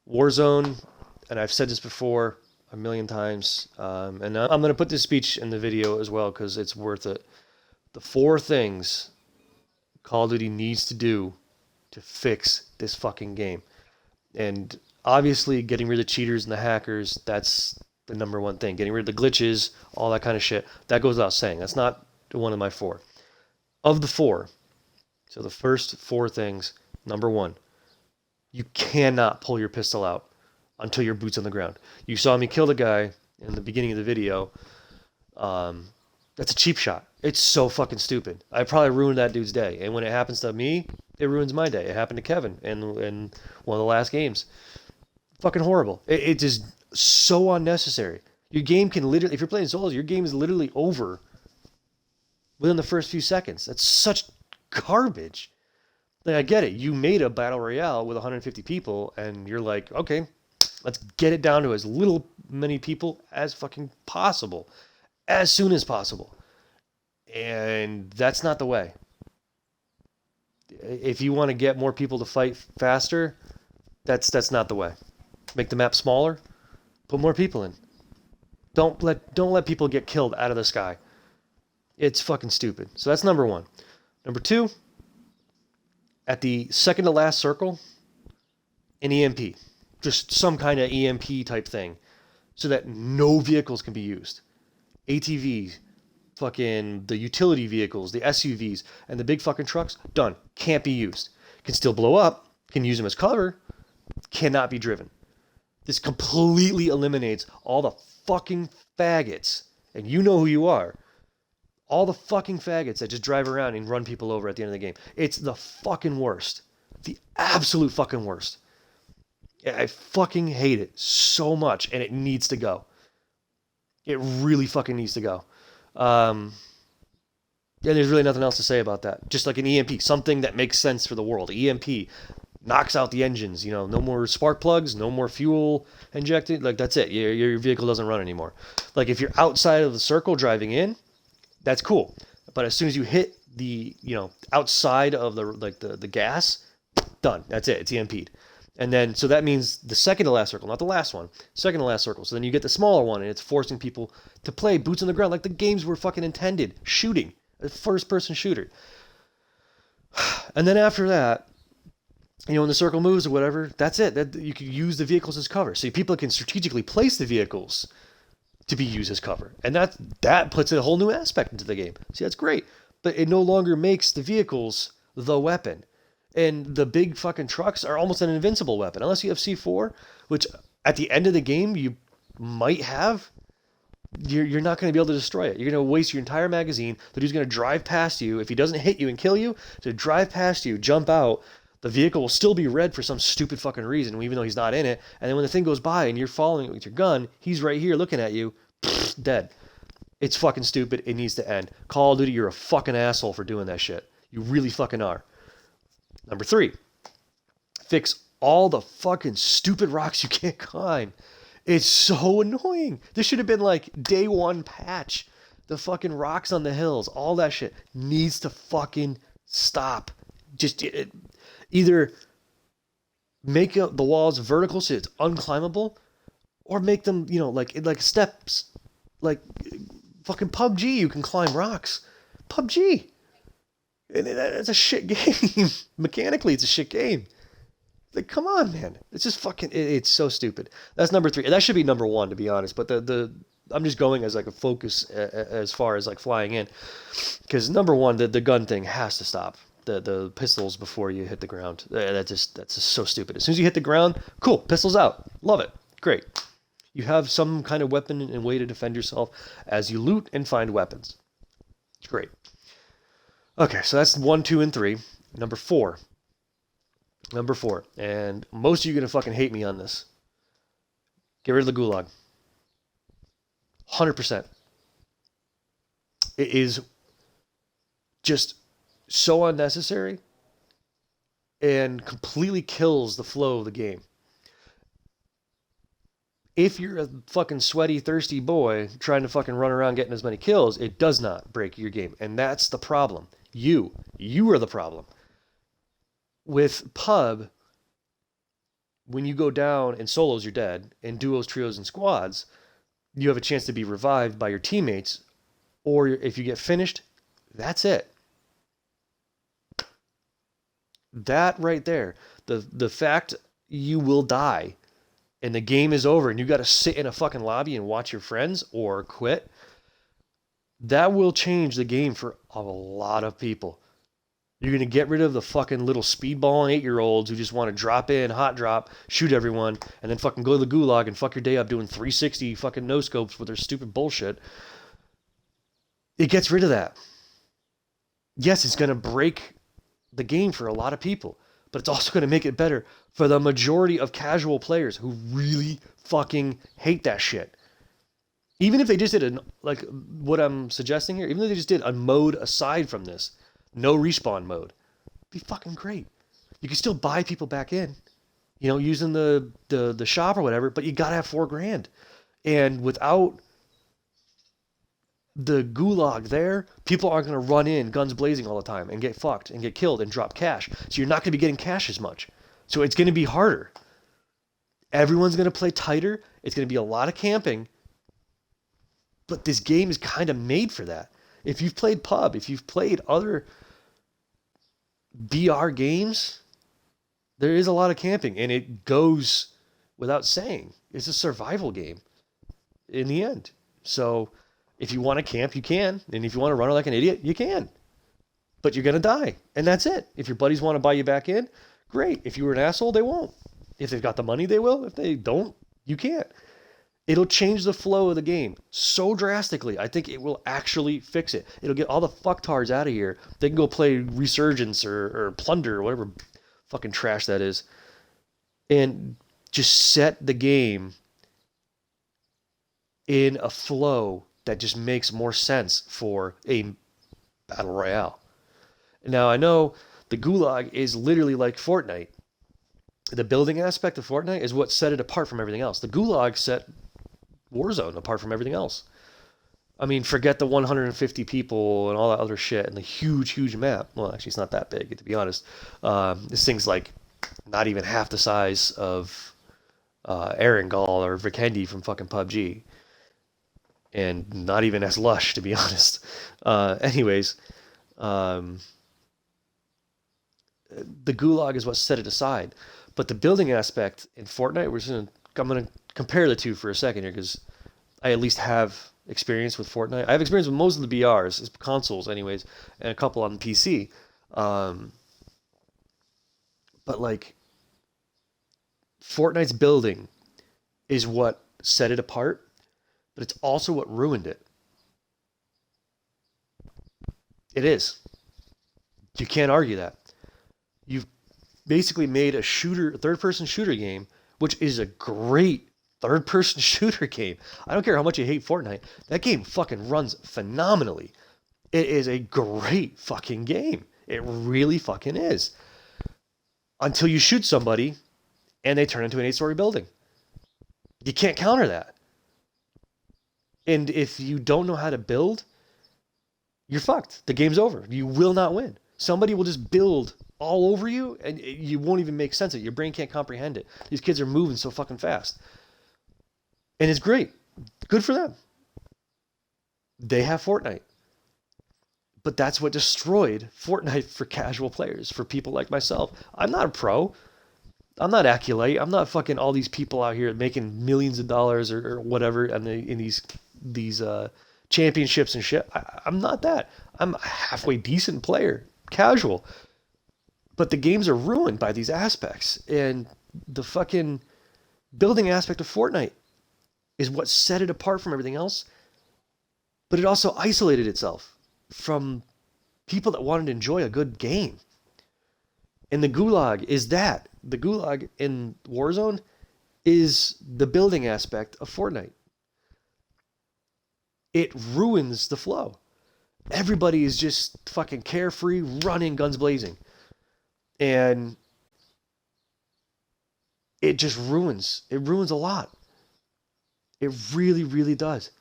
Warzone, and I've said this before a million times, and I'm going to put this speech in the video as well because it's worth it. The four things Call of Duty needs to do to fix this fucking game. And obviously, getting rid of the cheaters and the hackers, that's the number one thing. Getting rid of the glitches, all that kind of shit, that goes without saying. That's not one of my four. Of the four, so the first four things, number one, you cannot pull your pistol out until your boots on the ground. You saw me kill the guy in the beginning of the video. That's a cheap shot. It's so fucking stupid. I probably ruined that dude's day. And when it happens to me, it ruins my day. It happened to Kevin in one of the last games. Fucking horrible. It is so unnecessary. Your game can literally, if you're playing solos, your game is literally over within the first few seconds. That's such garbage. Like, I get it. You made a battle royale with 150 people, and you're like, okay, let's get it down to as many people as fucking possible, as soon as possible. And that's not the way. If you want to get more people to fight faster, that's not the way. Make the map smaller, put more people in. Don't let people get killed out of the sky. It's fucking stupid. So that's number one. Number two, at the second to last circle, an EMP. Just some kind of EMP type thing. So that no vehicles can be used. ATVs, fucking the utility vehicles, the SUVs, and the big fucking trucks, done. Can't be used. Can still blow up, can use them as cover, cannot be driven. This completely eliminates all the fucking faggots, and you know who you are. All the fucking faggots that just drive around and run people over at the end of the game. It's the fucking worst. The absolute fucking worst. I fucking hate it so much, and it needs to go. It really fucking needs to go. Yeah, there's really nothing else to say about that. Just like an EMP, something that makes sense for the world. EMP knocks out the engines. No more spark plugs, no more fuel injected. Like, that's it. Your vehicle doesn't run anymore. Like, if you're outside of the circle driving in, that's cool. But as soon as you hit the, outside of the gas, done. That's it. It's EMP'd. And then, so that means the second to last circle, not the last one, second to last circle. So then you get the smaller one, and it's forcing people to play boots on the ground like the games were fucking intended. Shooting. A first-person shooter. And then after that, when the circle moves or whatever, that's it. You can use the vehicles as cover. So people can strategically place the vehicles to be used as cover. And that puts a whole new aspect into the game. See, that's great. But it no longer makes the vehicles the weapon. And the big fucking trucks are almost an invincible weapon. Unless you have C4, which at the end of the game you might have, you're not going to be able to destroy it. You're going to waste your entire magazine. The dude's going to drive past you. If he doesn't hit you and kill you, to drive past you, jump out, the vehicle will still be red for some stupid fucking reason, even though he's not in it. And then when the thing goes by and you're following it with your gun, he's right here looking at you, dead. It's fucking stupid. It needs to end. Call of Duty, you're a fucking asshole for doing that shit. You really fucking are. Number three, fix all the fucking stupid rocks you can't climb. It's so annoying. This should have been like day one patch. The fucking rocks on the hills, all that shit needs to fucking stop. Just either make the walls vertical so it's unclimbable, or make them, like steps. Like fucking PUBG, you can climb rocks. PUBG. It's a shit game. Mechanically, it's a shit game. Like, come on, man. It's just fucking. It's so stupid. That's number three. That should be number one, to be honest. But I'm just going as like a focus as far as like flying in, because number one, the gun thing has to stop. The pistols before you hit the ground. That's just so stupid. As soon as you hit the ground, cool. Pistols out. Love it. Great. You have some kind of weapon and way to defend yourself as you loot and find weapons. It's great. Okay, so that's 1, 2, and 3. Number four, and most of you are going to fucking hate me on this. Get rid of the gulag. 100%. It is just so unnecessary and completely kills the flow of the game. If you're a fucking sweaty, thirsty boy trying to fucking run around getting as many kills, it does not break your game. And that's the problem. You are the problem. With pub, when you go down in solos, you're dead. In duos, trios, and squads, you have a chance to be revived by your teammates, or if you get finished, that's it. That right there, the fact you will die and the game is over and you got to sit in a fucking lobby and watch your friends or quit, that will change the game for a lot of people. You're going to get rid of the fucking little speedballing 8-year-olds who just want to drop in, hot drop, shoot everyone, and then fucking go to the gulag and fuck your day up doing 360 fucking no scopes with their stupid bullshit. It gets rid of that. Yes, it's going to break the game for a lot of people, but it's also going to make it better for the majority of casual players who really fucking hate that shit. Even if they just did like what I'm suggesting here, even if they just did a mode aside from this, no respawn mode, it'd be fucking great. You can still buy people back in, using the shop or whatever, but you gotta have $4,000. And without the gulag there, people aren't going to run in guns blazing all the time and get fucked and get killed and drop cash. So you're not going to be getting cash as much. So it's going to be harder. Everyone's going to play tighter. It's going to be a lot of camping. But this game is kind of made for that. If you've played pub, if you've played other BR games, there is a lot of camping, and it goes without saying. It's a survival game in the end. So if you want to camp, you can. And if you want to run like an idiot, you can. But you're going to die. And that's it. If your buddies want to buy you back in, great. If you were an asshole, they won't. If they've got the money, they will. If they don't, you can't. It'll change the flow of the game so drastically. I think it will actually fix it. It'll get all the fucktards out of here. They can go play Resurgence or Plunder or whatever fucking trash that is. And just set the game in a flow that just makes more sense for a battle royale. Now, I know the Gulag is literally like Fortnite. The building aspect of Fortnite is what set it apart from everything else. The Gulag set Warzone apart from everything else. I mean, forget the 150 people and all that other shit and the huge, huge map. Well, actually, it's not that big, to be honest. This thing's like not even half the size of Erangel or Vikendi from fucking PUBG. And not even as lush, to be honest. Anyways, the Gulag is what set it aside. But the building aspect in Fortnite, I'm going to compare the two for a second here because I at least have experience with Fortnite. I have experience with most of the BRs, it's consoles anyways, and a couple on the PC. But like, Fortnite's building is what set it apart, but it's also what ruined it. It is. You can't argue that. You've basically made a third-person shooter game, which is a great third-person shooter game. I don't care how much you hate Fortnite. That game fucking runs phenomenally. It is a great fucking game. It really fucking is. Until you shoot somebody and they turn into an 8-story building. You can't counter that. And if you don't know how to build, you're fucked. The game's over. You will not win. Somebody will just build all over you and you won't even make sense of it. Your brain can't comprehend it. These kids are moving so fucking fast. And it's great. Good for them. They have Fortnite. But that's what destroyed Fortnite for casual players, for people like myself. I'm not a pro. I'm not Aculite. I'm not fucking all these people out here making millions of dollars or whatever in these championships and shit. I'm not that. I'm a halfway decent player, casual. But the games are ruined by these aspects. And the fucking building aspect of Fortnite is what set it apart from everything else. But it also isolated itself from people that wanted to enjoy a good game. And the Gulag is that. The Gulag in Warzone is the building aspect of Fortnite. It ruins the flow. Everybody is just fucking carefree, running, guns blazing. And it just ruins. It ruins a lot. It really, really does.